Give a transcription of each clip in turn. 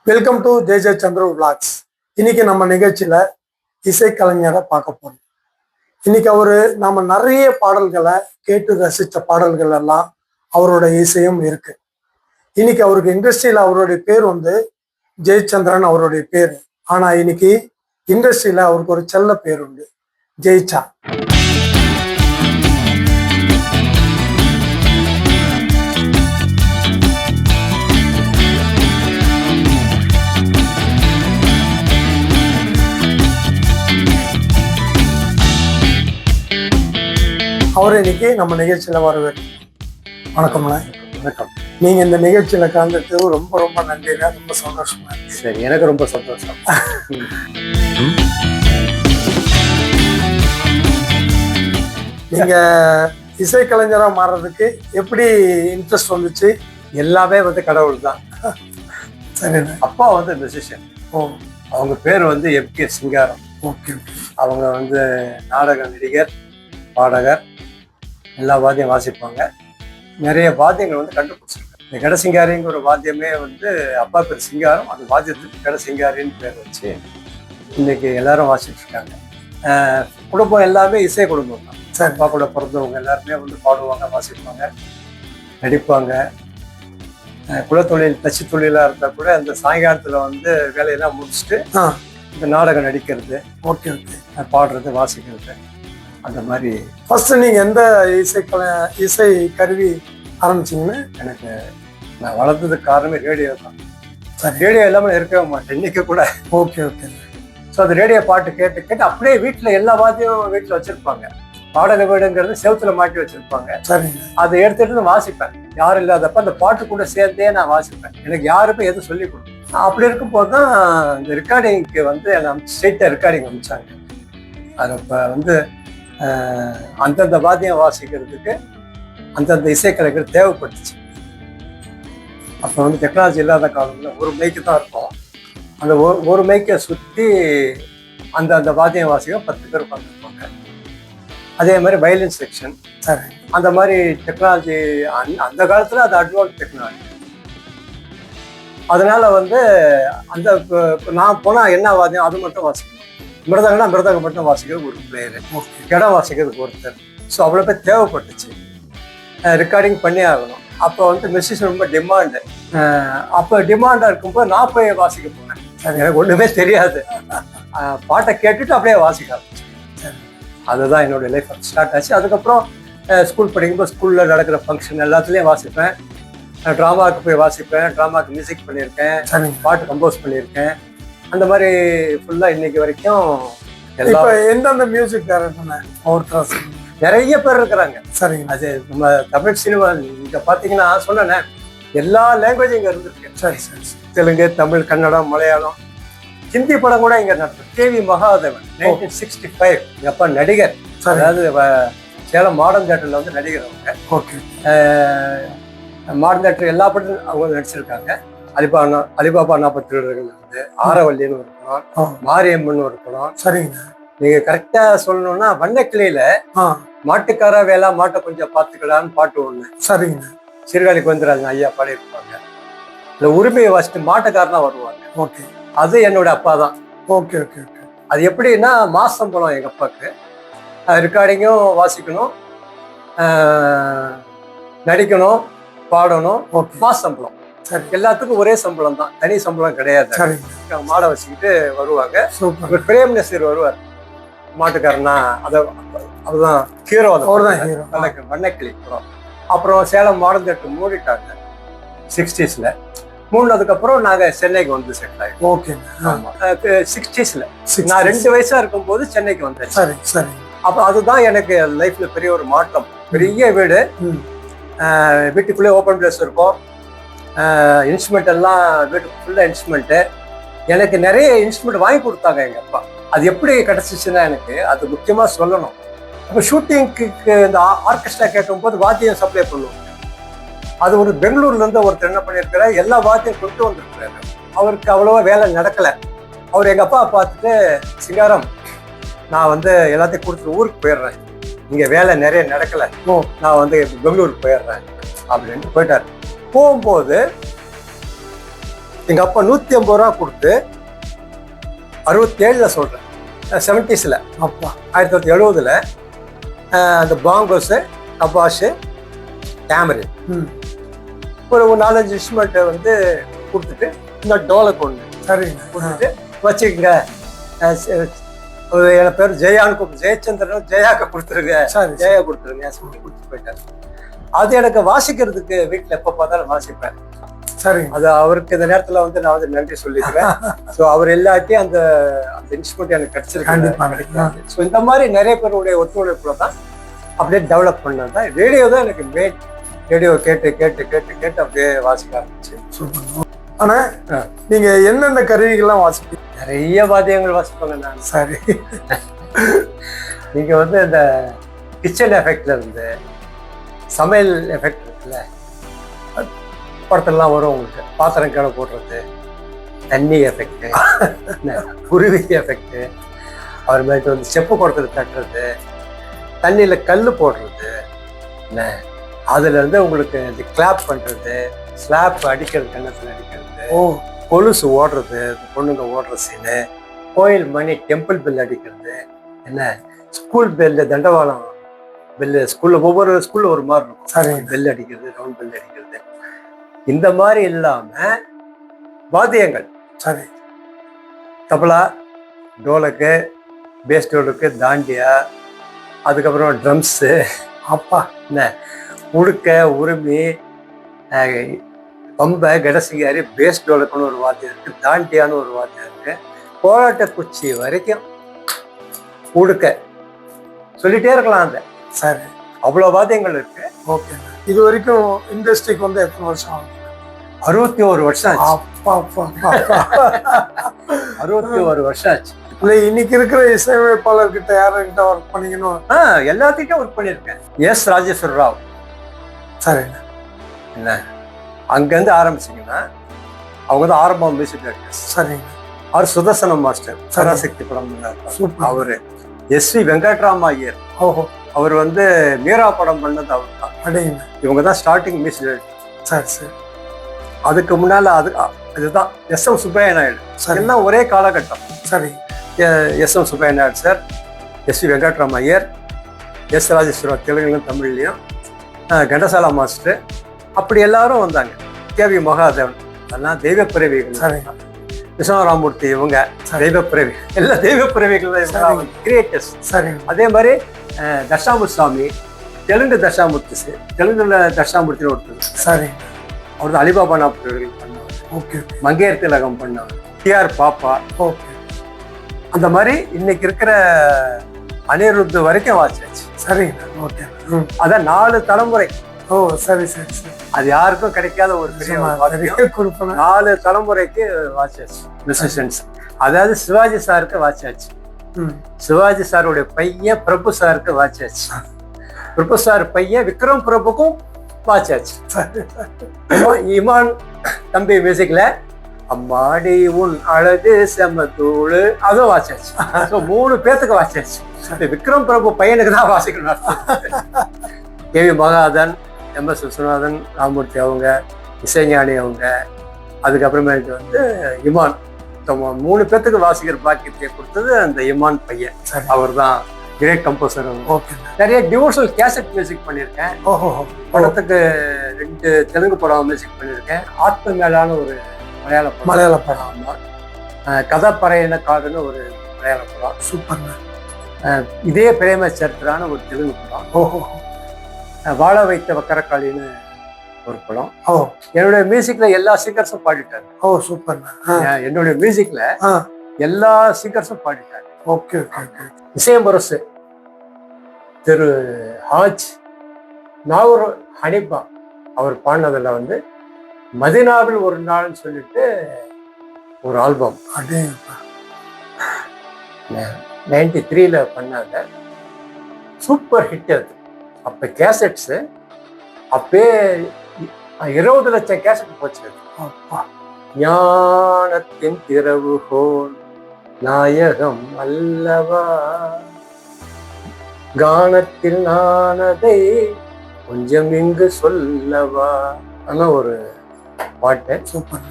Welcome to J Chandru vlogs. இன்னைக்கு நம்ம நிகழ்ச்சியில இசைக்கலைஞரை பார்க்க போறோம். இன்னைக்கு நம்ம நிறைய பாடல்களை கேட்டு ரசித்த பாடல்கள் எல்லாம் அவரோட இசையும் இருக்கு. இன்னைக்கு அவருக்கு இண்டஸ்ட்ரியில அவருடைய பேர் ஜெயச்சந்திரன் அவருடைய பேர். ஆனா இன்னைக்கு இண்டஸ்ட்ரியில அவருக்கு ஒரு செல்ல பேர் உண்டு, ஜெயிச்சா. அவர் இன்னைக்கு நம்ம நிகழ்ச்சியில வருவார். வணக்கம்ண்ணா. வணக்கம். நீங்க இந்த நிகழ்ச்சியில கலந்துட்டு ரொம்ப ரொம்ப நன்றிங்க. ரொம்ப சந்தோஷமா இருக்கு. சரி, எனக்கு ரொம்ப சந்தோஷம். நீங்க இசைக்கலைஞரா மாறுறதுக்கு எப்படி இன்ட்ரெஸ்ட் வந்துச்சு? எல்லாமே கடவுள் தான். சரிண்ணா. அப்பா மியூசிஷியன். அவங்க பேர் எம்.கே. சிங்காரம். ஓகே. அவங்க நாடக நடிகர், பாடகர், எல்லா வாத்தியம் வாசிப்பாங்க. நிறைய வாத்தியங்கள் கண்டுபிடிச்சிருக்காங்க. இந்த கடசிங்காரிங்கிற ஒரு வாத்தியமே அப்பா பேர் சிங்காரம், அந்த வாத்தியத்துக்கு கடசிங்காரின்னு பேர் வச்சு இன்னைக்கு எல்லாரும் வாசிட்டு இருக்காங்க. குடும்பம் எல்லாமே இசை குடும்பம் தான். சரி. அப்பா கூட பிறந்தவங்க எல்லாருமே பாடுவாங்க, வாசிப்பாங்க, நடிப்பாங்க. குலத்தொழில் தச்சு தொழிலாக இருந்தால் கூட அந்த சாயங்காலத்தில் வேலையெல்லாம் முடிச்சுட்டு இந்த நாடகம் நடிக்கிறது, ஓகே ஓகே, பாடுறது, வாசிக்கிறது, அந்த மாதிரி. ஃபர்ஸ்ட் நீங்க எந்த இசை கருவி ஆரம்பிச்சீங்கன்னு? எனக்கு நான் வளர்ந்ததுக்கு காரணமே ரேடியோ தான். ரேடியோ இல்லாமல் இருக்கவே மாட்டேன் இன்னைக்கு கூட. Okay okay. ஸோ அந்த ரேடியோ பாட்டு கேட்டு கேட்டு அப்படியே வீட்டில் எல்லா வாத்தியம் வீட்டில் வச்சிருப்பாங்க. பாடக வீடுங்கிறது செவுத்துல மாட்டி வச்சிருப்பாங்க. சரிங்க. அதை எடுத்துட்டு வாசிப்பேன். யாரும் இல்லாதப்ப அந்த பாட்டு கூட சேர்ந்தே நான் வாசிப்பேன். எனக்கு யாருமே எதுவும் சொல்லி கொடுக்கும். அப்படி இருக்கும்போது தான் இந்த ரெக்கார்டிங்க்கு ஸ்ட்ரெயிட்டாக ரெக்கார்டிங் அனுப்பிச்சாங்க. அது இப்போ அந்தந்த வாத்தியம் வாசிக்கிறதுக்கு அந்தந்த இசைக்கலைஞர் தேவைப்பட்டுச்சு. அப்போ டெக்னாலஜி இல்லாத காலத்தில் ஒரு மைக்கு தான் இருக்கும். அந்த ஒரு மைக்கை சுற்றி அந்த வாத்தியம் வாசிக்க 10 பேர் உட்காந்துருப்பாங்க. அதே மாதிரி வயலின் செக்ஷன். சரி. அந்த மாதிரி டெக்னாலஜி அந்த காலத்தில் அது அட்வான்ஸ் டெக்னாலஜி. அதனால அந்த நான் போனால் என்ன வாத்தியம் அது மட்டும் வாசிக்கணும். மிருதங்கன்னா மிருதகம் மட்டும் வாசிக்கிறது ஒரு பிளேயரு, இடம் வாசிக்கிறதுக்கு ஒருத்தர். ஸோ அவ்வளோ பேர் தேவைப்பட்டுச்சு. ரெக்கார்டிங் பண்ணி ஆகணும். அப்போ மியூசிஷியன் ரொம்ப டிமாண்டு. அப்போ டிமாண்டாக இருக்கும்போது நான் போய் வாசிக்க போனேன். எனக்கு ஒன்றுமே தெரியாது. பாட்டை கேட்டுட்டு அப்படியே வாசிக்க ஆரம்பிச்சேன். அதுதான் என்னுடைய லைஃப் ஸ்டார்ட் ஆச்சு. அதுக்கப்புறம் ஸ்கூல் படிக்கும்போது ஸ்கூலில் நடக்கிற ஃபங்க்ஷன் எல்லாத்துலேயும் வாசிப்பேன். ட்ராமாவுக்கு போய் வாசிப்பேன். ட்ராமாவுக்கு மியூசிக் பண்ணியிருக்கேன், பாட்டு கம்போஸ் பண்ணியிருக்கேன். அந்த மாதிரி ஃபுல்லாக இன்னைக்கு வரைக்கும் எந்தெந்த மியூசிக் டைரக்டர் ஒருத்தர் நிறைய பேர் இருக்கிறாங்க. சரிங்க. அது நம்ம தமிழ் சினிமா இங்கே பார்த்தீங்கன்னா சொன்னேன், எல்லா லாங்குவேஜும் இங்கே இருந்திருக்கு. சரி சரி. தெலுங்கு, தமிழ், கன்னடம், மலையாளம், ஹிந்தி படம் கூட இங்கே நடத்தும். கேவி மகாதேவன் 1965 எங்கள் அப்பா நடிகர். அதாவது சேலம் மாடர்ன் தியேட்டரில் நடிகர் அவங்க. ஓகே. மாடர்ன் தியேட்டர் எல்லா படத்தும் அவங்க நடிச்சிருக்காங்க. அலிபாபா 47 ஆரவல்லின்னு ஒரு படம், மாரியம்மன் ஒரு படம். சரிங்க. நீங்க கரெக்டா சொல்லணும்னா வண்ணக்கிளையில மாட்டுக்காரா வேலை மாட்டை கொஞ்சம் பார்த்துக்கலான்னு பாட்டு ஒண்ணு. சரிங்க. சீர்காழி கோவிந்தராஜன் ஐயா பாடியிருப்பாங்க. இல்லை உரிமையை வச்சுட்டு மாட்டுக்காரனா வருவாங்க. ஓகே. அது என்னோட அப்பா தான். Okay okay okay. அது எப்படின்னா மாசம்பளம் எங்க அப்பாவுக்கு. ரெக்கார்டிங்கும் வாசிக்கணும், நடிக்கணும், பாடணும், மாசம்பளம். சரி. எல்லாத்துக்கும் ஒரே சம்பளம் தான், தனி சம்பளம் கிடையாது. சரிங்க. மாடை வச்சுக்கிட்டு வருவாங்க. சூப்பர். பிரேம் நசீர் வருவார் மாட்டுக்காரனா. அதுதான் ஹீரோ. அவர்தான் ஹீரோ. வண்ணக்கிளி படம். அப்புறம் சேலம் மாடர்ன் தியேட்டர் மூடிட்டாங்க 60ஸ்ல. மூணுனதுக்கப்புறம் நாங்கள் சென்னைக்கு செட்டில் ஆகிட்டோம். ஓகே. ஆமாம், 60ஸ்ல நான் 2 வயசா இருக்கும்போது சென்னைக்கு வந்தேன். சரி சரி. அப்போ அதுதான் எனக்கு லைஃப்ல பெரிய ஒரு மாற்றம். பெரிய வீடு, வீட்டுக்குள்ளே ஓப்பன் பிளேஸ் இருக்கும், இன்ஸ்ட்ருமெண்ட் எல்லாம் வீட்டுக்கு ஃபுல்லாக இன்ஸ்ட்ருமெண்ட்டு. எனக்கு நிறைய இன்ஸ்ட்ருமெண்ட் வாங்கி கொடுத்தாங்க எங்கள் அப்பா. அது எப்படி கிடச்சிச்சுன்னா எனக்கு அது முக்கியமாக சொல்லணும். அப்போ ஷூட்டிங்க்கு இந்த ஆர்கெஸ்ட்ரா கேட்கும்போது வாத்தியம் சப்ளை பண்ணுவோம். அது ஒரு பெங்களூர்லேருந்து ஒருத்தர் என்ன பண்ணியிருக்கிறார், எல்லா வாத்தியம் கொண்டு வந்திருக்கிறாரு. அவருக்கு அவ்வளோவா வேலை நடக்கலை. அவர் எங்கள் அப்பா பார்த்துட்டு, சிங்காரம் நான் எல்லாத்தையும் கொடுத்துட்டு ஊருக்கு போயிடுறேன், இங்கே வேலை நிறைய நடக்கலை, நான் பெங்களூருக்கு போயிடுறேன் அப்படின்ட்டு போயிட்டார். போகும்போது எங்க அப்பா 150 ரூபா கொடுத்து 67ல சொல்றேன், 70ஸ்ல, அப்பா 1970ல அந்த பாங்கோஸு, கபாஷு, கேமரின் ம் ஒரு 4-5 இன்ஸ்ட்ருமெண்ட்டை வந்து கொடுத்துட்டு இந்த டோலக் ஒன்று சரிங்க கொடுத்துட்டு வச்சுக்கோங்க. என் பேர் ஜெயான்னு கூப்பிட்டு, ஜெயச்சந்திரன் ஜெயாக்க கொடுத்துருங்க, சரி ஜெயா கொடுத்துருங்க சொல்லி கொடுத்துட்டு போயிட்டாரு. அது எனக்கு வாசிக்கிறதுக்கு வீட்டில் எப்போ பார்த்தாலும் வாசிப்பேன். சரிங்க அது அவருக்கு இந்த நேரத்தில் வந்து நான் வந்து நன்றி சொல்லிக்கிறேன். ஸோ அவர் எல்லாத்தையும் அந்த அந்த இன்ஸ்ட்ருமெண்ட் எனக்கு கண்டிப்பா. கிடைச்சிருக்கு. ஸோ இந்த மாதிரி நிறைய பேருடைய ஒத்துழைப்புல தான் அப்படியே டெவலப் பண்ணது தான். ரேடியோ தான் எனக்கு மெயின். ரேடியோ கேட்டு கேட்டு கேட்டு கேட்டு அப்படியே வாசிக்க ஆரம்பிச்சு. சூப்பர். ஆனா நீங்க என்னென்ன கருவிகள்லாம் வாசிப்பீங்க? நிறைய வாத்தியங்கள் வாசிப்பாங்க நான். சரி. நீங்க வந்து இந்த கிச்சன் எஃபெக்ட்ல இருந்து சமையல் எஃபெக்ட் இருக்குல்ல, படத்துலலாம் வரும் உங்களுக்கு. பாத்திரம் கீழே போடுறது, தண்ணி எஃபெக்ட், குருவி எஃபெக்ட், அப்புறமேட்டு வந்து செப்பு குடத்துல தட்டுறது, தண்ணியில கல் போடுறது, என்ன அதுல இருந்து உங்களுக்கு இந்த கிளாப் பண்றது, ஸ்லாப் அடிக்கிறது, கண்ணத்துல அடிக்கிறது, ஓ கொலுசு ஓடுறது, பொண்ணுங்க ஓடுற சீனு, கோயில் மணி, டெம்பிள் பெல் அடிக்கிறது, என்ன ஸ்கூல் பெல்லு, தண்டவாளம் பெல்லு, ஸ்கூல்ல ஒவ்வொரு ஸ்கூல்ல ஒரு மாதிரி இருக்கும். சரி. பெல் அடிக்கிறது, ரவுண்ட் பெல் அடிக்கிறது, இந்த மாதிரி இல்லாம வாத்தியங்கள், சரி, தபலா, டோலக்கு, பேஸ் டோலக்கு, தாண்டியா, அதுக்கப்புறம் ட்ரம்ஸு, அப்பா என்ன உடுக்க, உரிமை, பம்பை, கடசிகாரி, பேஸ் டோலக்குன்னு ஒரு வாத்தியம் இருக்கு, தாண்டியான்னு ஒரு வாத்தியம் இருக்கு, கோலாட்ட குச்சி வரைக்கும் உடுக்க சொல்லிட்டே இருக்கலாம். அந்த சரி, அவ்வளோ வாத்தியங்கள் இருக்கு. ஓகே. இது வரைக்கும் இண்டஸ்ட்ரிக்கு வந்து எத்தனை வருஷம் ஆகுது? 61 வருஷம் ஆச்சு. அப்பா அப்பா 61 வருஷம் ஆச்சு. இல்லை, இன்னைக்கு இருக்கிற இசையமைப்பாளர்கிட்ட யார்கிட்ட ஒர்க் பண்ணீங்கன்னு? எல்லாத்திட்டும் ஒர்க் பண்ணியிருக்கேன். எஸ் ராஜேஸ்வர ராவ். சரிங்க. என்ன அங்கேருந்து ஆரம்பிச்சிங்கன்னா அவங்க தான் ஆரம்பம் மியூசிக் டைரக்டர்ஸ். சரிங்க. அவர் சுதர்சனம் மாஸ்டர், சராசக்தி படம் சூப்பர். அவரு. எஸ்வி வெங்கட்ராம ஐயர், ஓஹோ, அவர் வந்து மீரா படம் பண்ணது அவர் தான். அடையுங்க. இவங்க தான் ஸ்டார்டிங் மியூசிக் டைரக்டர். சரி சரி. அதுக்கு முன்னால அதுதான் எஸ்.எம். சுப்பையா நாயுடு. சரி. எல்லாம் ஒரே காலகட்டம். சரி. S M. Subbiah Naidu sir, S V Venkatrama Iyer, S Rajeswara தெலுங்குலையும் தமிழ்லையும், கண்டசாலா மாஸ்டர், அப்படி எல்லாரும் வந்தாங்க. கேவி மகாதேவன், அதெல்லாம் தெய்வ பிறவிகள். சரி. விஸ்வராமூர்த்தி, இவங்க தெய்வ பிறவி, எல்லாம் தெய்வ பிறவிகள் தான் கிரியேட்டர்ஸ். சரி. அதே மாதிரி தட்சாமூர்த்தி சுவாமி, தெலுங்கு தட்சாமூர்த்தி, தெலுங்குல தட்சாமூர்த்தின்னு ஒருத்தர். சரி. அவர் தான் அலிபாபா நாற்பது பண்ணவர். ஓகே. மங்கையர் திலகம் பண்ணவர், டிஆர் பாப்பா. ஓகே. அந்த மாதிரி இன்னைக்கு இருக்கிற அனிருத் வரைக்கும் வாசிச்சாச்சு. சரிங்க. ஓகே. அதான் 4 தலைமுறை. ஓ சரி சரி சரி. அது யாருக்கும் கிடைக்காத ஒரு பெரிய வாத்தியம். கொடுப்பேன். 4 தலைமுறைக்கு வாசிச்சாச்சு மியூசிஷியன்ஸ். அதாவது சிவாஜி சாருக்கு வாசிச்சாச்சு, சிவாஜி சாருடைய பையன் பிரபு சாருக்கு வாசிச்சாச்சு, பிரபு சார் பையன் விக்ரம் பிரபுக்கும் வாசிச்சாச்சு. இமான் தம்பி மியூசிக்ல அம்மாடி உன் அழகு செமத்தூளு அதுவும் வாசிச்சாச்சு. ஸோ 3 பேத்துக்கு வாசிச்சாச்சு. விக்ரம் பிரபு பையனுக்கு தான் வாசிக்கணும். K V Mahadevan, M S. விஸ்வநாதன், ராமூர்த்தி அவங்க, இசைஞானி அவங்க, அதுக்கப்புறமேட்டு வந்து இமான், 3 பேத்துக்கு வாசிக்கிற பாக்கியத்தை கொடுத்தது அந்த இமான் பையன். அவர் தான் கிரேட் கம்போசர். ஓகே. நிறைய டிவோஷனல் கேசட் மியூசிக் பண்ணியிருக்கேன். ஓஹோ. படத்துக்கு 2 தெலுங்கு படம் மியூசிக் பண்ணியிருக்கேன். ஆத்ம மேலான ஒரு மலையாள படம். ஆமாம். கதாபரையன காடுன்னு ஒரு மலையாள படம். சூப்பர்ங்க. இதே பிரேம சரித்திரான ஒரு தெலுங்கு படம். ஓஹோ. வாழ வைத்த வக்கரக்காளின்னு ஒரு படம். ஓ. என்னுடைய மியூசிக்ல எல்லா சிங்கர்ஸும் பாடிட்டாரு. ஓ சூப்பர்ங்க. என்னுடைய மியூசிக்ல எல்லா சிங்கர்ஸும் பாடிட்டாரு. Okay okay okay. இசையம்பரசு திரு ஹாஜ் நாகூர் ஹனிபா அவர் பாடினதுல வந்து மதினாவில் ஒரு நாள்னு சொல்லிட்டு ஒரு ஆல்பம். அடே 93ல பண்ணாங்க. சூப்பர் ஹிட் அது. அப்ப கேசட்ஸ் அப்பே 20 லட்சம் கேசட் போச்சு. அப்பா. ஞானத்தின் திறவுகோல் நாயகம் அல்லவா, கானத்தில் நானதை கொஞ்சம் இங்கு சொல்லவா, ஆனா ஒரு பாட்டு. சூப்பர்.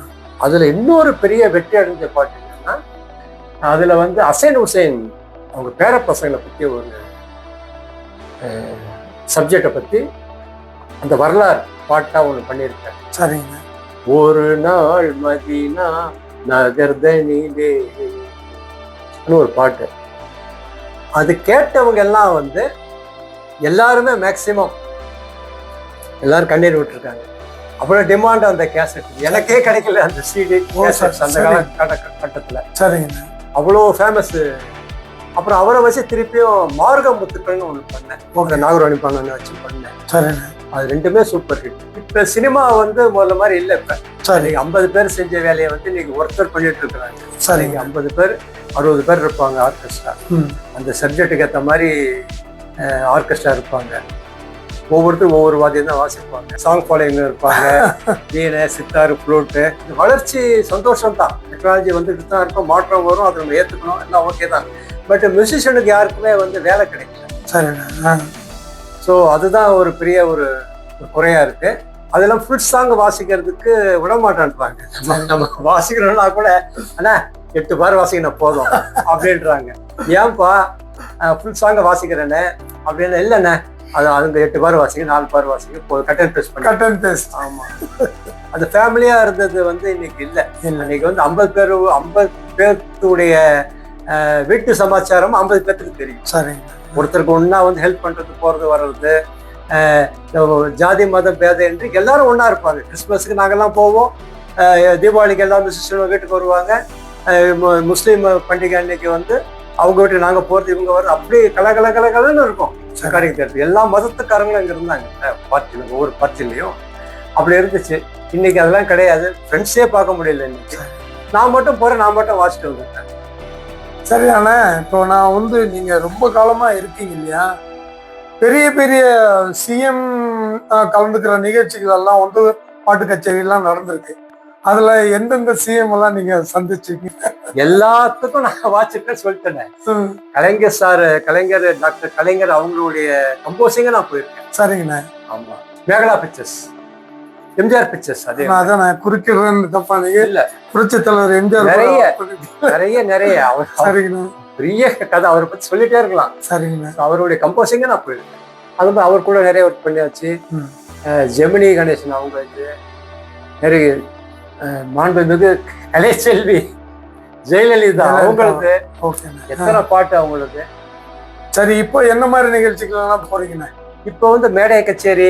அதுல இன்னொரு பெரிய வெற்றி அடைஞ்ச பாட்டு என்னன்னா, அதுல வந்து ஹசன் ஹுசைன் அவங்க பேர பசங்களை பத்தி ஒரு சப்ஜெக்டை பத்தி அந்த வரலாறு பாட்டா ஒண்ணு பண்ணியிருக்காரு. சரிங்க. ஒரு நாள் மதீனா நகர்தனிலே ஒரு பாட்டு. அது கேட்டவங்க எல்லாம் வந்து எல்லாருமே மேக்சிமம் எல்லாரும் கண்ணீர் விட்டுருக்காங்க. அவ்வளவு டிமாண்ட் அந்த கேசட். எனக்கே கிடைக்கல அந்த சிடி அந்த காலகட்டத்துல. சரிங்க. அவ்வளோ ஃபேமஸ். அப்புறம் அவரை வச்சு திருப்பியும் மார்க முத்துக்கள்னு ஒண்ணு பண்ணேன். நாகராணி பண்ண வச்சு பண்ணேன். சரிங்க. அது ரெண்டுமே சூப்பர் ஹிட். இப்ப சினிமா வந்து முதல்ல மாதிரி இல்லை. இப்ப சரி, 50 பேர் செஞ்ச வேலையை வந்து இன்னைக்கு ஒருத்தர் பண்ணிட்டு இருக்கிறாங்க. சரிங்க. 50 பேர் 60 பேர் இருப்பாங்க ஆர்கெஸ்ட்ரா. அந்த சப்ஜெக்டுக்கு ஏற்ற மாதிரி ஆர்கெஸ்ட்ரா இருப்பாங்க. ஒவ்வொருத்தரும் ஒவ்வொரு வாத்தியம் தான் வாசிப்பாங்க. சாங் ஃபாலோயிங் இருப்பாங்க. வீணை, சித்தாரு, ஃப்ளூட்டு. இந்த வளர்ச்சி சந்தோஷம் தான். டெக்னாலஜி வந்துட்டு தான் இருக்கும். மாற்றம் வரும். அதை நம்ம ஏற்றுக்கணும். எல்லாம் ஓகே தான். பட் மியூசிஷியனுக்கு யாருக்குமே வந்து வேலை கிடைக்கல. சரிங்க. ஸோ அதுதான் ஒரு பெரிய ஒரு குறையா இருக்கு. அதெல்லாம் ஃபுல் சாங் வாசிக்கிறதுக்கு விட மாட்டான்றாங்க. நம்ம வாசிக்கிறோம்னா கூட அண்ணா 8 பார் வாசிக்கணும் போதும் அப்படின்றாங்க. ஏன்பா ஃபுல் சாங்கை வாசிக்கிறேன்னு அப்படின்னு. இல்லைண்ணே அது அந்த 8 பார் வாசிக்க, 4 பார் வாசிக்க போதும். கட் அண்ட் பேஸ்ட் பண்ணி. Cut and paste. ஆமா. அந்த ஃபேமிலியா இருந்தது வந்து இன்னைக்கு இல்லை. இன்னைக்கு வந்து 50 பேருடைய வீட்டு சமாச்சாரம் 50 பேருக்கு தெரியும். சரிங்க. ஒருத்தருக்கு ஒன்னா வந்து ஹெல்ப் பண்றது, போறது வர்றது, ஜாதி மதம் பேதம் என்று எல்லாரும் ஒன்னா இருப்பாங்க. கிறிஸ்துமஸுக்கு நாங்கெல்லாம் போவோம். தீபாவளிக்கு எல்லா மியூசிஷியனும் வீட்டுக்கு வருவாங்க. முஸ்லீம் பண்டிகை அன்னைக்கு வந்து அவங்க வீட்டுக்கு நாங்க போறது, இவங்க வர்றது, அப்படி கலகலன்னு இருக்கும். ரெக்கார்டிங் தேட்டர் எல்லா மதத்துக்காரங்களும் இங்க இருந்தாங்க. பார்ட்டில ஒவ்வொரு பார்ட்டிலையும் அப்படி இருந்துச்சு. இன்னைக்கு அதெல்லாம் கிடையாது. ஃப்ரெண்ட்ஸே பார்க்க முடியல இன்னைக்கு. நான் மட்டும் போறேன், நான் மட்டும் வாசிட்டு வந்துட்டேன். சரியான. இப்போ நான் வந்து நீங்க ரொம்ப காலமா இருக்கீங்க இல்லையா, பெரிய பெரிய சிஎம் கலந்துக்கிற நிகழ்ச்சிகள் எல்லாம் வந்து பாட்டு கச்சேரி எல்லாம் நடந்திருக்கு. அதுல எந்தெந்த சிஎம் எல்லாம் நீங்க சந்திச்சீங்க? எல்லாத்துக்கும் நான் வாட்சிருக்கேன்னு சொல்லிட்டேன். கலைஞர் சார், கலைஞர் டாக்டர் கலைஞர் அவங்களுடைய கம்போசிங்க நான் போயிருக்கேன். சரிங்கண்ணா. ஆமா. Megala pictures, MGR pictures. அதே அதான் நான் குறுக்கிறேன்னு தப்பா நீங்க இல்ல. புரட்சி தலைவர் எம்ஜிஆர் நிறைய அவர். சரிங்கண்ணா. பெரிய கதை அவரை பத்தி சொல்லிட்டே இருக்கலாம். சரிங்கண்ணா. அவருடைய கம்போசிங்க நான் போயிருக்கேன். அது மாதிரி அவர் கூட நிறைய ஒர்க் பண்ணியாச்சு. ஜெமினி கணேசன் அவங்க இது நிறைய மாண்புமிகு கலைச்செல்வி ஜெயலலிதா அவங்களுக்கு எத்தனை பாட்டு அவங்களுக்கு. சரி, இப்போ என்ன மாதிரி நிகழ்ச்சிகள் எல்லாம் போறீங்கண்ணா? இப்போ வந்து மேடை கச்சேரி,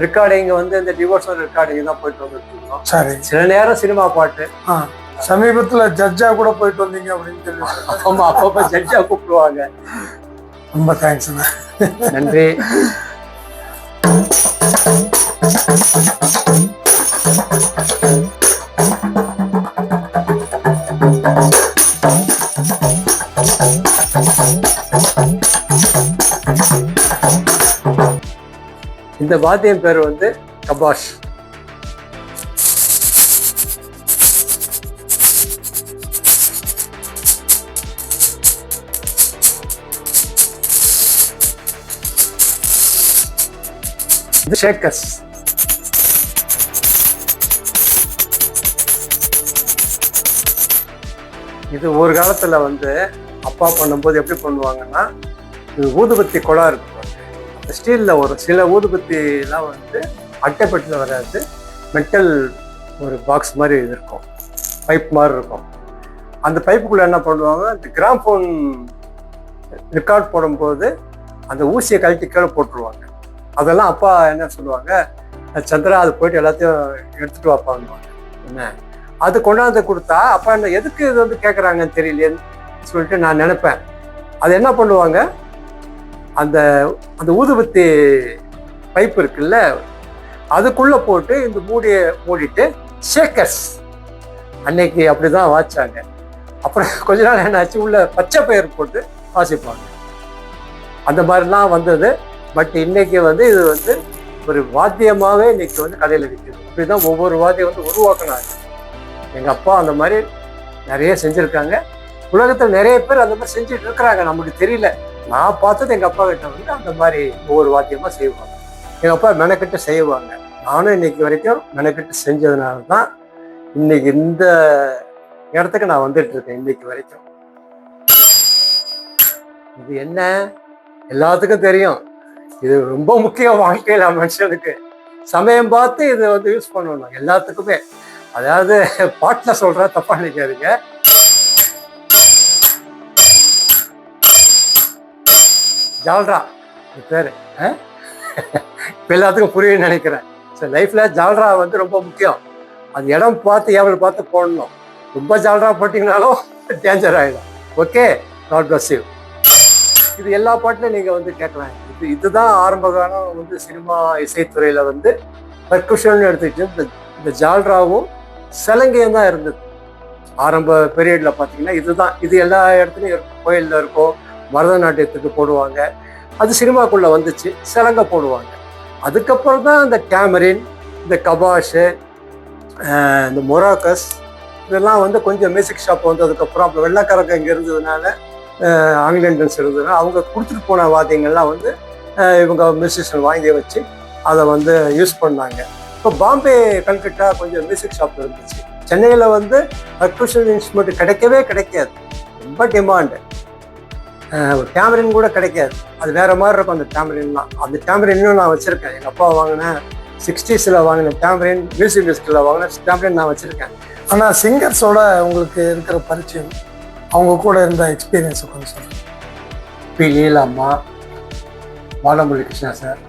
ரெக்கார்டிங் வந்து இந்த டிவோஷனல் ரெக்கார்டிங் தான் போயிட்டு வந்துட்டு இருக்கோம். சரி. சில நேரம் சினிமா பாட்டு. சமீபத்துல ஜட்ஜா கூட போயிட்டு வந்தீங்க அப்படின்னு சொல்லி. ஆமா, அப்பப்ப ஜட்ஜா கூப்பிடுவாங்க. ரொம்ப தேங்க்ஸ்ண்ணா. நன்றி. இந்த வாத்தியம் பேர் வந்து கபாஷ். இது ஷேக்கர்ஸ். இது ஒரு காலத்துல வந்து அப்பா பண்ணும்போது எப்படி பண்ணுவாங்கன்னா, இது ஊதுபத்தி குழா இருக்கு. ஸ்டீலில் ஒரு சில ஊதுபத்திலாம் வந்து அட்டைப்பட்டில் வராது, மெட்டல் ஒரு பாக்ஸ் மாதிரி இருக்கும், பைப் மாதிரி இருக்கும். அந்த பைப்புக்குள்ளே என்ன பண்ணுவாங்க, இந்த கிராம்ஃபோன் ரெக்கார்ட் போடும்போது அந்த ஊசியை கழட்டி கீழே போட்டுருவாங்க. அதெல்லாம் அப்பா என்ன சொல்லுவாங்க, சந்திரா அது போயிட்டு எல்லாத்தையும் எடுத்துகிட்டு வாப்பாங்க. என்ன அது கொண்டாந்து கொடுத்தா அப்பா என்ன எதுக்கு இது வந்து கேட்குறாங்கன்னு தெரியலையேன்னு சொல்லிட்டு நான் நினைப்பேன். அது என்ன பண்ணுவாங்க, அந்த அந்த ஊதுபத்தி பைப் இருக்குல்ல, அதுக்குள்ள போட்டு இந்த மூடிட்டு ஷேக்கர்ஸ் அன்னைக்கு அப்படிதான் வாச்சாங்க. அப்புறம் கொஞ்ச நாள் என்னாச்சு, உள்ள பச்சை பயிர் போட்டு வாசிப்பாங்க. அந்த மாதிரிலாம் வந்தது. பட் இன்னைக்கு வந்து இது வந்து ஒரு வாத்தியமாகவே இன்னைக்கு வந்து கடையில் விற்குது. இப்படிதான் ஒவ்வொரு வாத்தியம் வந்து உருவாக்கினாங்க. எங்கள் அப்பா அந்த மாதிரி நிறைய செஞ்சுருக்காங்க. உலகத்தில் நிறைய பேர் அந்த மாதிரி செஞ்சுட்டு இருக்கிறாங்க, நமக்கு தெரியல. நான் பார்த்தது எங்கள் அப்பா கிட்ட வந்து அந்த மாதிரி ஒவ்வொரு வாத்தியமாக செய்வாங்க. எங்கள் அப்பா மெனக்கெட்டு செய்வாங்க. நானும் இன்னைக்கு வரைக்கும் மெனக்கெட்டு செஞ்சதுனால தான் இன்னைக்கு இந்த இடத்துக்கு நான் வந்துட்டு இருக்கேன் இன்னைக்கு வரைக்கும். இது என்ன எல்லாத்துக்கும் தெரியும், இது ரொம்ப முக்கியம் வாழ்க்கையில மனுஷனுக்கு. சமயம் பார்த்து இதை வந்து யூஸ் பண்ணணும் எல்லாத்துக்குமே. அதாவது பாட்டுல சொல்ற தப்பா நினைக்காதீங்க. ஜால்ரா பேரு இப்போ எல்லாத்துக்கும் புரியுன்னு நினைக்கிறேன். ஸோ லைஃப்ல ஜால்ரா வந்து ரொம்ப முக்கியம். அது இடம் பார்த்து ஏவல் பார்த்து போடணும். ரொம்ப ஜால்ரா போட்டிங்கனாலும் டேஞ்சர் ஆகிடும். Okay, god bless you. இது எல்லா பாட்டிலும் நீங்கள் வந்து கேட்கலாம். இதுதான் ஆரம்ப காலம் வந்து சினிமா இசைத்துறையில் வந்து பர்குஷன் எடுத்துக்கிட்டு இந்த ஜால்ராவும் சலங்கையும் தான் இருந்தது ஆரம்ப பீரியடில். பார்த்தீங்கன்னா இதுதான், இது எல்லா இடத்துலையும் இருக்கும். கோயிலில் இருக்கும், பரதநாட்டியத்துக்கு போடுவாங்க. அது சினிமாக்குள்ளே வந்துச்சு, சலங்கை போடுவாங்க. அதுக்கப்புறம் தான் இந்த டேமரின், இந்த கபாஷு, இந்த மொராக்கஸ் இதெல்லாம் வந்து கொஞ்சம் மியூசிக் ஷாப் வந்ததுக்கப்புறம், அப்புறம் வெள்ளைக்காரங்க இங்கே இருந்ததுனால, ஆங்கிலேயன்ஸ் இருந்ததுனால அவங்க கொடுத்துட்டு போன வாத்தியங்கள்லாம் வந்து இவங்க மியூசிஷியன் வாங்கி வச்சு அதை வந்து யூஸ் பண்ணாங்க. இப்போ பாம்பே, கல்கட்டா கொஞ்சம் மியூசிக் ஷாப் இருந்துச்சு. சென்னையில் வந்து பர்குஷன் இன்ஸ்ட்ருமெண்ட் கிடைக்காது, ரொம்ப டிமாண்டு. ஒரு டேமரின் கூட கிடைக்காது, அது வேற மாதிரி இருக்கும் அந்த டேமரின்லாம். அந்த டேமரின்னும் நான் வச்சுருக்கேன். எங்கள் அப்பா வாங்கினேன் 60s வாங்கின டேமரின், மியூசிக்கில் வாங்கின டேமரின் நான் வச்சுருக்கேன். ஆனால் சிங்கர்ஸோட உங்களுக்கு இருக்கிற பரிச்சயம், அவங்க கூட இருந்த எக்ஸ்பீரியன்ஸை கொஞ்சம் சொல்லுங்கள். பி லீலா அம்மா, பாலமுரளி கிருஷ்ணா சார்,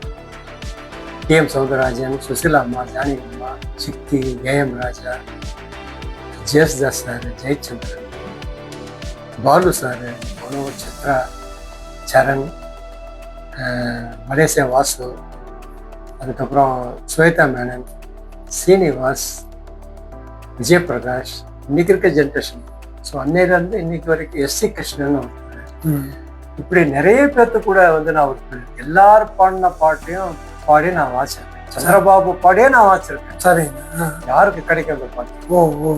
டி.எம். சௌந்தரராஜன், சுசிலா அம்மா, ஜானகி அம்மா, சித்தி, A M Raja, Jesudas sir, Jayachandran, Balu sir, Manoj, Chitra, Charan, Malaysia Vasu, அதுக்கப்புறம் ஸ்வேதா மேனன், சீனிவாஸ், விஜயபிரகாஷ், இன்னைக்கு இருக்க ஜென்ரேஷன். ஸோ அன்னையிலேருந்து இன்னைக்கு வரைக்கும் எஸ்.சி. கிருஷ்ணன் இப்படி நிறைய பேர்த்து கூட வந்து நான் ஒரு எல்லாரும் பாடின பாட்டையும் பாடி நான் வாசிச்சேன். சந்திரபாபு பாடியே நான் வாசிச்சிருக்கேன். சரிங்க. யாருக்கு கிடைக்காத பாட்டு. ஓ.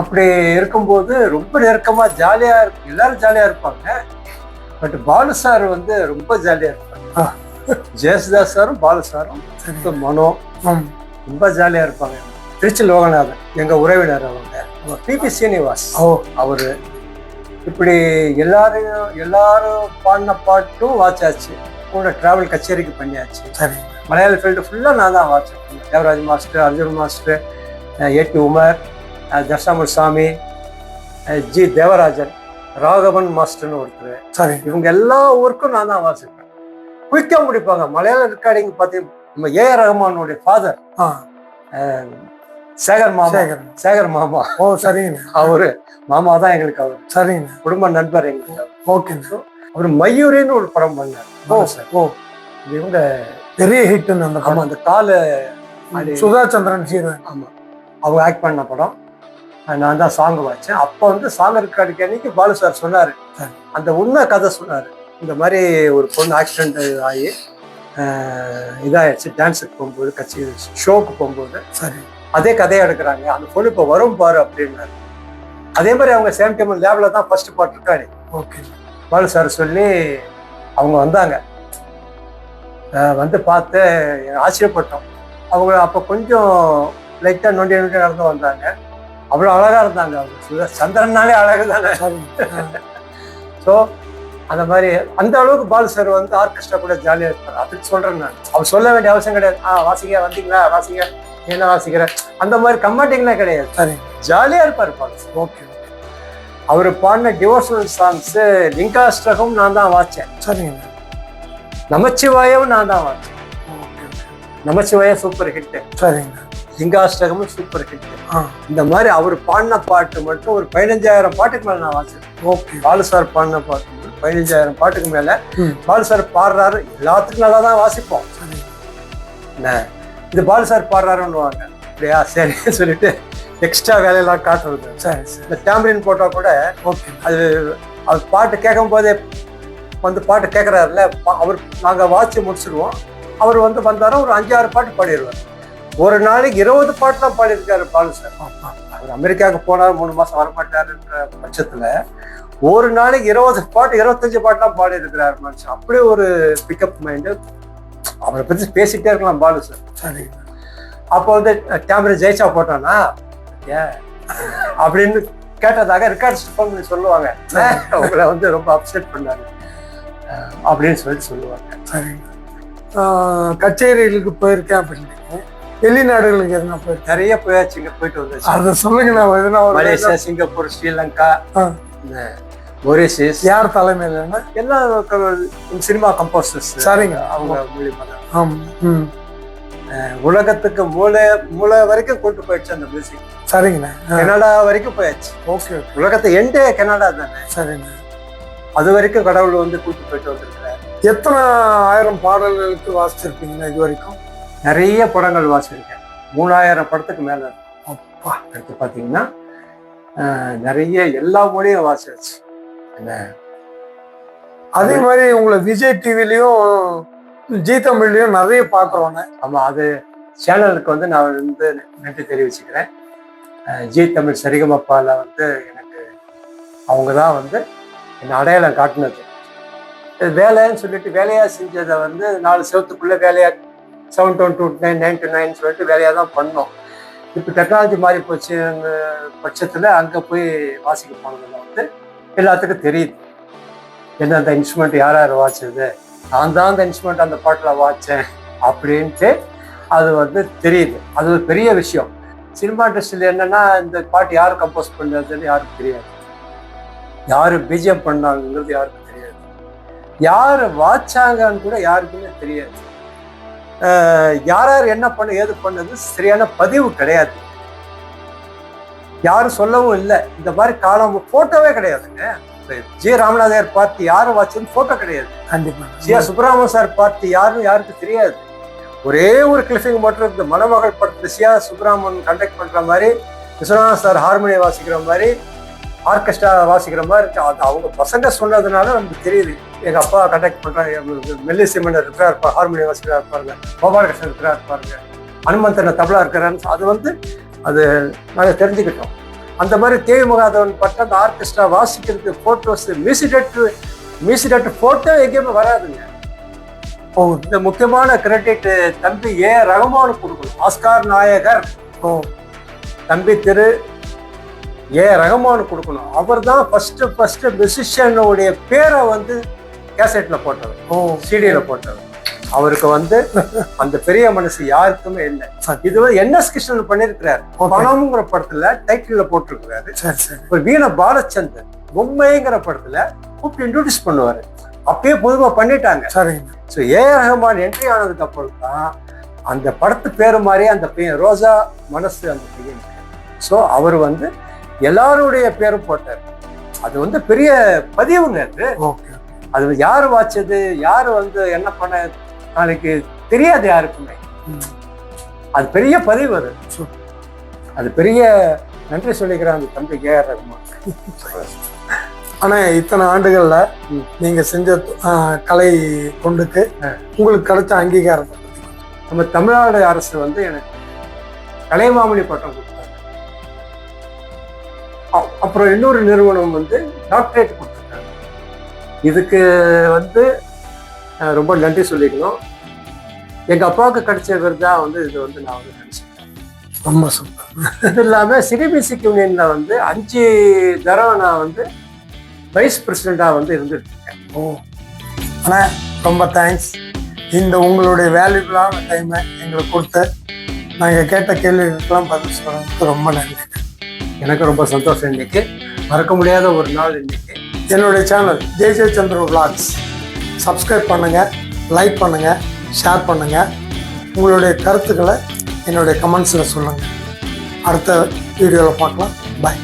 அப்படி இருக்கும்போது ரொம்ப நெருக்கமா ஜாலியா இருக்கும், எல்லாரும் ஜாலியா இருப்பாங்க. பட் பாலு சார் வந்து ரொம்ப ஜாலியா இருப்பாங்க. ஜெயசுதாஸ் சாரும் பாலு சாரும், மனோ ரொம்ப ஜாலியா இருப்பாங்க. திருச்சி லோகநாதன் எங்க உறவினர், அவங்க பி.பி. சீனிவாஸ் அவரு. இப்படி எல்லாரும் பாடின பாட்டும் வாட்சாச்சு. கூட டிராவல் கச்சேரிக்கு பண்ணியாச்சு. சரி. மலையாள ஃபீல்டு ஃபுல்லாக நான் தான் வாட்சேன். Devaraj master, Arjun master, A T. Umar, தர்ஷாமுல் சாமி, ஜி தேவராஜன், ராகவன் மாஸ்டர்னு ஒருத்தர். சரி. இவங்க எல்லா ஊருக்கும் நான் தான் வாசிப்பேன். குயிக்காக முடிப்பாங்க. மலையாள ரெக்கார்டிங் பார்த்தீங்கன்னா நம்ம ஏ.ஆர். ரஹ்மானுடைய ஃபாதர் சேகர் மாமா. ஓ சரிங்க. அவரு மாமா தான் எங்களுக்கு. அவர் சரிங்க, குடும்ப நண்பர் எங்களுக்கு. ஓகே. அவர் மயூரின்னு ஒரு படம் பண்ணார். இவங்க பெரிய ஹிட். அந்த ஆமா, அந்த கால சுதா சந்திரன் ஹீரோயின். ஆமா, அவங்க ஆக்ட் பண்ண படம். நான் தான் சாங் வச்சேன். அப்போ வந்து சாங் ரெக்கார்டுக்கு அன்னைக்கு பாலு சார் சொன்னாரு, அந்த உண்மை கதை சொன்னாரு. இந்த மாதிரி ஒரு பொண்ணு ஆக்சிடென்ட் ஆகி இதாகிடுச்சு. டான்ஸுக்கு போகும்போது, கட்சி ஷோக்கு போகும்போது. சரி, அதே கதையை எடுக்கிறாங்க. அந்த பொண்ணு இப்போ வரும் பாரு அப்படின்னாரு. அதே மாதிரி அவங்க சேம் டைம் லேப்ல தான் ஃபர்ஸ்ட் பாட்டு இருக்காரு. ஓகே, பாலு சார் சொல்லி அவங்க வந்தாங்க. வந்து பார்த்து ஆச்சரியப்பட்டோம். அவங்க அப்போ கொஞ்சம் லைட்டாக நொண்டி நடந்து வந்தாங்க. அவ்வளோ அழகா இருந்தாங்க. அவங்க சந்திரனாலே அழகு தானே. ஸோ அந்த மாதிரி அந்த அளவுக்கு பாலு சார் வந்து ஆர்கெஸ்ட்ரா கூட ஜாலியாக இருப்பார். அதுக்கு சொல்றேன் நான். அவர் சொல்ல வேண்டிய அவசியம் கிடையாது. வாசிங்க, வந்தீங்களா, வாசிங்க, என்ன வாசிக்கிறேன், அந்த மாதிரி கமெண்டிங்லாம் கிடையாது. சரி, ஜாலியாக இருப்பார் பாலு சார். ஓகே. அவர் பாடின டிவோஷனல் சாங்ஸ் லிங்காஷ்டகம் நான் தான் வாச்சேன். சரிங்க. நமச்சிவாயம் நான் தான் வாச்சேன். Namachivayam super hit. சரிங்க. லிங்காஷ்டகமும் சூப்பர் ஹிட். இந்த மாதிரி அவர் பாடின பாட்டு மட்டும் ஒரு 15,000 பாட்டுக்கு மேல நான் வாசிச்சேன். ஓகே. பாலு சார் பாடின பாட்டு 15,000 பாட்டுக்கு மேல பாலு சார் பாடுறாரு. எல்லாத்துக்கும் நல்லா தான் வாசிப்போம். இது பாலு சார் பாடுறாருன்னுவாங்க. அப்படியா, சரி சொல்லிட்டு எக்ஸ்ட்ரா வேலையெல்லாம் காட்டுறது. சரி, இந்த டேம்பரின் போட்டா கூட ஓகே. அது பாட்டு கேட்கும் போதே வந்து பாட்டு கேட்குறாருல, அவர் நாங்கள் வாட்சி முடிச்சிடுவோம். அவர் வந்து வந்தாரோ ஒரு 5-6 பாட்டு பாடிடுவார். ஒரு நாளைக்கு 20 பாட்டுலாம் பாடியிருக்காரு பாலு சார். அவர் அமெரிக்காவுக்கு போனார், 3 மாதம் வரமாட்டாருன்ற பட்சத்தில் ஒரு நாளைக்கு 20 பாட்டு 25 பாட்டுலாம் பாடி இருக்கிறார் மனுஷன். அப்படியே ஒரு பிக்கப் மைண்டு. அவரை பற்றி பேசிகிட்டே இருக்கலாம் பாலு சார். சரி. அப்போ வந்து டேம்பரின் ஜெயிச்சா போட்டோன்னா பார்த்தியா அப்படின்னு கேட்டதாக ரெக்கார்ட்ஸ் ஃபோன் பண்ணி சொல்லுவாங்க. உங்களை வந்து ரொம்ப அப்செட் பண்ணாங்க அப்படின்னு சொல்லுவாங்க. சரி, கச்சேரிகளுக்கு போயிருக்கேன் அப்படின்னு வெளிநாடுகளுக்கு எதுனா போயிருக்கேன்? நிறைய போயாச்சுங்க, போயிட்டு வந்தாச்சு. அதை சொல்லுங்க. நான் எதுனா மலேசியா, சிங்கப்பூர், ஸ்ரீலங்கா, இந்த மொரிஷியஸ். யார் தலைமையில? எல்லா சினிமா கம்போசர்ஸ். சரிங்க, அவங்க மூலியமா தான். ஆமாம். உலகத்துக்கு மூளை வரைக்கும் கொண்டு போயிடுச்சு அந்த மியூசிக். சரிங்கண்ணா. கனடா வரைக்கும் போயாச்சு. ஓகே. உலகத்தை எண்டே கனடா தானே. சரிண்ணா. அது வரைக்கும் கடவுள் வந்து கூட்டு போயிட்டு வந்திருக்கிறார். எத்தனை ஆயிரம் பாடல்களுக்கு வாசிச்சிருப்பீங்கன்னா இது வரைக்கும்? நிறைய படங்கள் வாசிச்சிருக்கேன். 3000 படத்துக்கு மேல. அப்பா, எடுத்து பார்த்தீங்கன்னா நிறைய எல்லா மொழியும் வாசிச்சு. அதே மாதிரி உங்களை விஜய் டிவிலையும் ஜி தமிழ்லையும் நிறைய பார்க்குறோங்க. ஆமாம், அது சேனலுக்கு வந்து நான் வந்து நன்றி தெரிவிச்சுக்கிறேன். ஜி தமிழ் சரிகமப்பால வந்து எனக்கு அவங்க தான் வந்து என்னை அடையாளம் காட்டினது. வேலைன்னு சொல்லிட்டு வேலையாக செஞ்சதை வந்து 4 செவத்துக்குள்ளே வேலையாக 7 to 9 9 to 9 சொல்லிட்டு வேலையாக தான் பண்ணோம். இப்போ டெக்னாலஜி மாறி போச்சு பட்சத்தில் அங்கே போய் வாசிக்க போனதில் வந்து எல்லாத்துக்கும் தெரியுது எந்தெந்த இன்ஸ்ட்ருமெண்ட் யார் யார் வாசிச்சது, நான் தான் அந்த இன்ஸ்ட்ருமெண்ட் அந்த பாட்டில் வாச்சேன் அப்படின்ட்டு அது வந்து தெரியுது. அது ஒரு பெரிய விஷயம். சினிமா இண்டஸ்ட்ரியில் என்னன்னா இந்த பாட்டு யார் கம்போஸ் பண்ணுறதுன்னு யாருக்கும் தெரியாது, யார் பிஜிஎம் பண்ணாங்கிறது யாருக்கும் தெரியாது, யார் வாச்சாங்கன்னு கூட யாருக்குமே தெரியாது. யார் யார் என்ன பண்ண ஏது பண்ணது சரியான பதிவு கிடையாது, யாரும் சொல்லவும் இல்லை. இந்த மாதிரி காலம் போட்டோவே கிடையாதுங்க. ஜி ராமநாதையர் பார்த்து யாரும் வாச்சதுன்னு போட்டோ கிடையாது. கண்டிப்பா. ஜி சுப்ரமணியம் சார் பார்த்து யாருக்கும் தெரியாது. ஒரே ஒரு கிளிஃபிங் மட்டும் இந்த மணமகள் படத்துல சியா சுப்ரமணியன் கண்டக்ட் பண்ற மாதிரி, விஸ்வநாதன் சார் ஹார்மோனியை வாசிக்கிற மாதிரி, ஆர்கெஸ்ட்ரா வாசிக்கிற மாதிரி இருக்கு. அது அவங்க பசங்க சொன்னதுனால நமக்கு தெரியுது. எங்க அப்பா கண்டக்ட் பண்றாங்க, மெல்லிசைமன்னர் இருக்கிறார், ஹார்மோனியம் வாசிக்கிறா இருப்பாருங்க, கோபாலகிருஷ்ணன் இருக்கிறா இருப்பாருங்க, அனுமந்தன தபலா இருக்கிறான்னு அது வந்து அது நாங்கள் தெரிஞ்சுக்கிட்டோம். அந்த மாதிரி தேவி மகாதவன் பட்ட அந்த ஆர்கெஸ்ட்ரா வாசிக்கிறதுக்கு போட்டோஸ் மியூசிக் டேரக்டர் போட்டோ எங்கேயுமே வராதுங்க. இந்த முக்கியமான கிரெடிட் தம்பி ஏ ரகுமானுக்கு கொடுக்கணும். ஆஸ்கார் நாயகர் தம்பி திரு ஏ ரகுமானுக்கு கொடுக்கணும். அவர் தான் ஃபர்ஸ்ட் மியூசிஷியனுடைய பேரை வந்து கேசட்ல போட்டவர், சிடியில போட்டவர். அவருக்கு வந்து அந்த பெரிய மனசு யாருக்குமே இல்லை. இது வந்து NS கிருஷ்ணன் பண்ணிருக்கிறாரு. பணம்ங்கிற படத்துல டைட்டில்ல போட்டிருக்கிறாரு. இப்ப வீண பாலச்சந்தர் பொம்மைங்கிற படத்துல கூப்பிட்டு இன்ட்ரோடியூஸ் பண்ணுவாரு. அப்பயே பொதுவா பண்ணிட்டாங்க. ஸோ ஏ ரஹ்மான் என்ட்ரி ஆனதுக்கு அப்புறம் தான் அந்த படத்து பேரு மாதிரி அந்த பையன் ரோஜா மனசு அந்த பையன். ஸோ அவர் வந்து எல்லாருடைய பேரும் போட்டார். அது வந்து பெரிய பதிவுங்க. அது யாரு வாச்சது, யாரு வந்து என்ன பண்ண நாளைக்கு தெரியாது யாருக்குமே. அது பெரிய பதிவு. அது பெரிய நன்றி சொல்லிக்கிறேன் அந்த தம்பி ஏஆர் ரஹ்மான். ஆனா இத்தனை ஆண்டுகள்ல நீங்க செஞ்ச கலை தொண்டுக்கு உங்களுக்கு கிடைச்ச அங்கீகாரத்தை நம்ம தமிழ்நாடு அரசு வந்து எனக்கு கலைமாமணி பட்டம் கொடுத்தாங்க. அப்புறம் இன்னொரு நிறுவனம் வந்து டாக்டரேட் கொடுத்துருக்காங்க. இதுக்கு வந்து ரொம்ப நன்றி சொல்லிக்கணும். எங்க அப்பாவுக்கு கிடைச்ச விருதா வந்து இது வந்து நான் வந்து நினைச்சிட்டேன். ரொம்ப சூப்பர். இது இல்லாம சிடிபிசிக் யூனியன்ல வந்து 5 தடவை நான் வந்து வைஸ் பிரசிடண்டா வந்து இருந்துட்டு இருக்கேன். ஆனா ரொம்ப தேங்க்ஸ். இந்த உங்களுடைய வேல்யூபிளான டைமை எங்களுக்கு கொடுத்து நாங்கள் கேட்ட கேள்விகளுக்கெல்லாம் பதில் சொல்றதுக்கு ரொம்ப நன்றி. எனக்கு ரொம்ப சந்தோஷம். இன்னைக்கு மறக்க முடியாத ஒரு நாள். இன்னைக்கு என்னுடைய சேனல் ஜே சந்திர விளாக்ஸ் சப்ஸ்கிரைப் பண்ணுங்கள், லைக் பண்ணுங்கள், ஷேர் பண்ணுங்கள். உங்களுடைய கருத்துக்களை என்னுடைய கமெண்ட்ஸில் சொல்லுங்கள். அடுத்த வீடியோவில் பார்க்கலாம். பாய்.